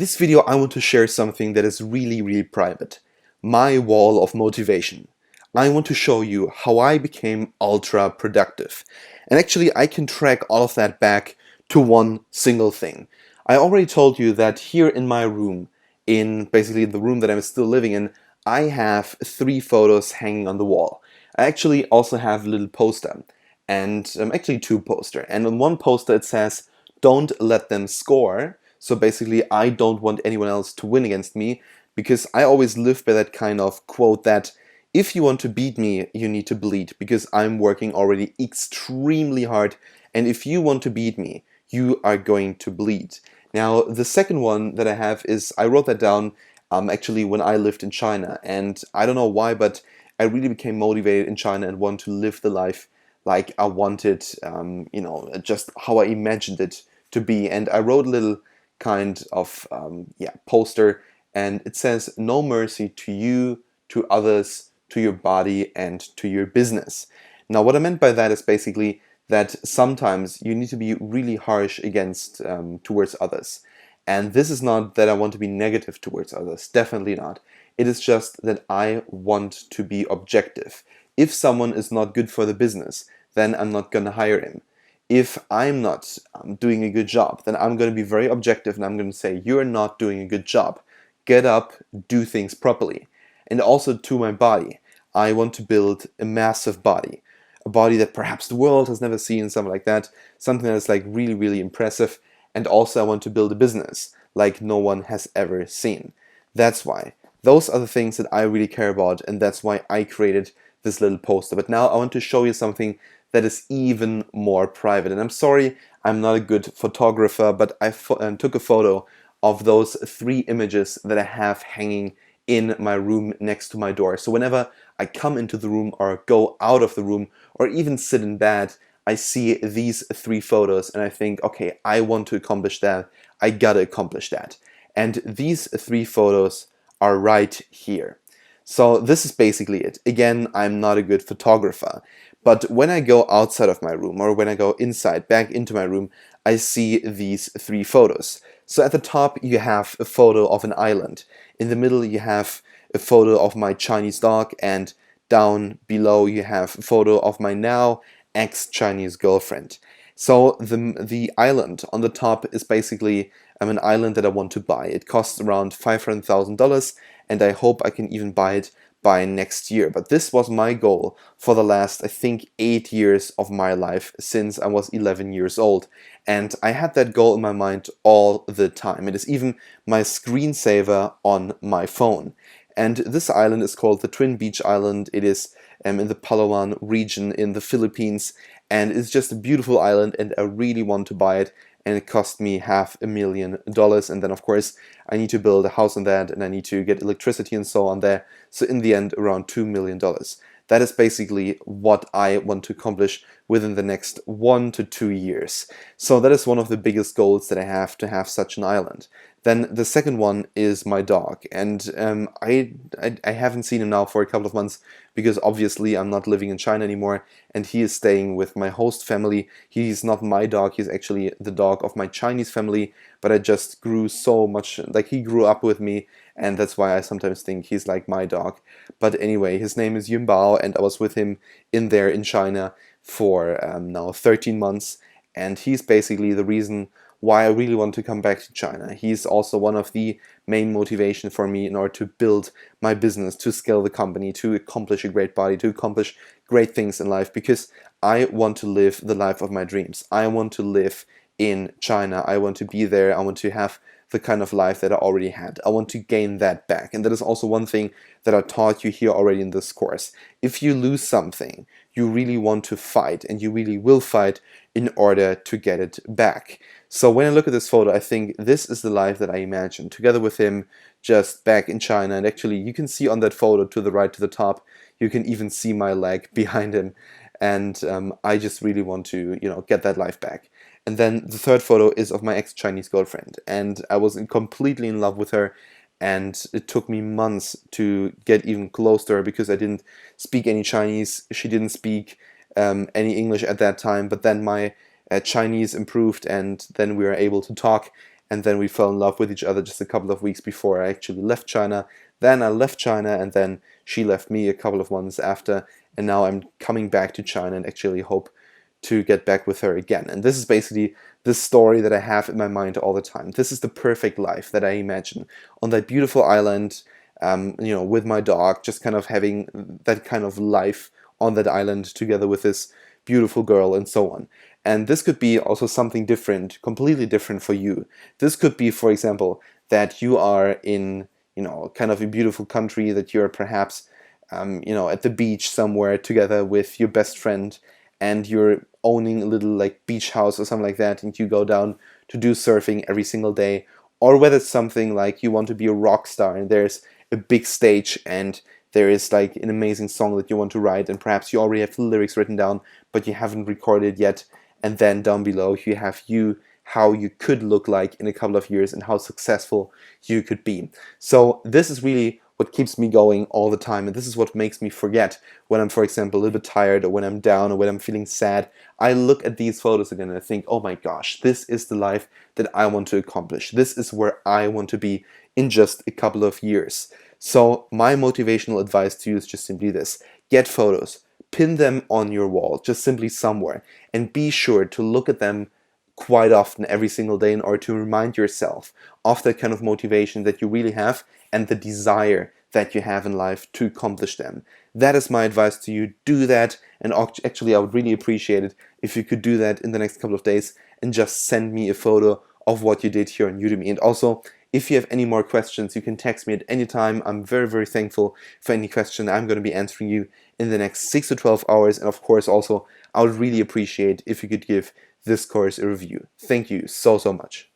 this video, I want to share something that is really private. My wall of motivation. I want to show you how I became ultra productive. And actually, I can track all of that back to one single thing. I already told you that here in my room, in basically the room that I'm still living in, I have 3 photos hanging on the wall. I actually also have a little poster, and actually 2 poster. And on one poster it says, "Don't let them score." So basically, I don't want anyone else to win against me, because I always live by that kind of quote that if you want to beat me, you need to bleed, because I'm working already extremely hard, and if you want to beat me, you are going to bleed. Now, the second one that I have is, I wrote that down actually when I lived in China, and I don't know why, but I really became motivated in China and want to live the life like I wanted, just how I imagined it to be. And I wrote a little kind of poster, and it says, "No mercy to you, to others, to your body, and to your business." Now, what I meant by that is basically that sometimes you need to be really harsh against towards others. And this is not that I want to be negative towards others, definitely not. It is just that I want to be objective. If someone is not good for the business, then I'm not going to hire him. If I'm not doing a good job, then I'm going to be very objective and I'm going to say, "You're not doing a good job. Get up, do things properly." And also to my body, I want to build a massive body. A body that perhaps the world has never seen, something like that. Something that's like really impressive. And also I want to build a business like no one has ever seen. That's why. Those are the things that I really care about, and that's why I created this little poster. But now I want to show you something that is even more private. And I'm sorry, I'm not a good photographer, but I took a photo of those 3 images that I have hanging in my room next to my door. So whenever I come into the room or go out of the room or even sit in bed, I see these 3 photos and I think, okay, I want to accomplish that. I gotta accomplish that. And these 3 photos are right here. So this is basically it. Again, I'm not a good photographer, but when I go outside of my room or when I go inside, back into my room, I see these 3 photos. So at the top you have a photo of an island. In the middle you have a photo of my Chinese dog, and down below you have a photo of my now ex-Chinese girlfriend. So the island on the top is basically an island that I want to buy. It costs around $500,000, and I hope I can even buy it by next year. But this was my goal for the last, I think, 8 years of my life, since I was 11 years old. And I had that goal in my mind all the time. It is even my screensaver on my phone. And this island is called the Twin Beach Island. It is in the Palawan region in the Philippines, and it's just a beautiful island, and I really want to buy it, and it cost me $500,000, and then of course I need to build a house on that, and I need to get electricity and so on there, so in the end around $2 million. That is basically what I want to accomplish within the next 1 to 2 years. So that is one of the biggest goals that I have, to have such an island. Then the second one is my dog, and I haven't seen him now for a couple of months, because obviously I'm not living in China anymore, and he is staying with my host family. He's not my dog, he's actually the dog of my Chinese family, but I just grew so much, like he grew up with me, and that's why I sometimes think he's like my dog. But anyway, his name is Yun Bao, and I was with him in there in China for now 13 months, and he's basically the reason why I really want to come back to China. He's also one of the main motivation for me in order to build my business, to scale the company, to accomplish a great body, to accomplish great things in life, because I want to live the life of my dreams. I want to live in China. I want to be there. I want to have the kind of life that I already had. I want to gain that back. And that is also one thing that I taught you here already in this course. If you lose something, you really want to fight, and you really will fight in order to get it back. So when I look at this photo, I think this is the life that I imagined, together with him, just back in China. And actually, you can see on that photo to the right, to the top, you can even see my leg behind him. And I just really want to, get that life back. And then the third photo is of my ex-Chinese girlfriend, and I was completely in love with her, and it took me months to get even close to her, because I didn't speak any Chinese, she didn't speak any English at that time, but then my Chinese improved, and then we were able to talk, and then we fell in love with each other just a couple of weeks before I actually left China. Then I left China, and then she left me a couple of months after, and now I'm coming back to China and actually hope to get back with her again. And this is basically the story that I have in my mind all the time. This is the perfect life that I imagine on that beautiful island, with my dog, just kind of having that kind of life on that island together with this beautiful girl and so on. And this could be also something different, completely different for you. This could be, for example, that you are in, kind of a beautiful country, that you're perhaps, at the beach somewhere together with your best friend, and you're owning a little like beach house or something like that, and you go down to do surfing every single day. Or whether it's something like you want to be a rock star and there's a big stage and there is like an amazing song that you want to write, and perhaps you already have the lyrics written down but you haven't recorded yet, and then down below you have how you could look like in a couple of years and how successful you could be. So this is really what keeps me going all the time, and this is what makes me forget when I'm, for example, a little bit tired, or when I'm down, or when I'm feeling sad. I look at these photos again and I think, oh my gosh, this is the life that I want to accomplish. This is where I want to be in just a couple of years. So my motivational advice to you is just simply this: get photos, pin them on your wall, just simply somewhere, and be sure to look at them quite often every single day in order to remind yourself of that kind of motivation that you really have and the desire that you have in life to accomplish them. That is my advice to you. Do that, and actually I would really appreciate it if you could do that in the next couple of days and just send me a photo of what you did here on Udemy. And also, if you have any more questions, you can text me at any time. I'm very, very thankful for any question. I'm going to be answering you in the next 6 to 12 hours. And of course, also, I would really appreciate if you could give this course a review. Thank you so, so much.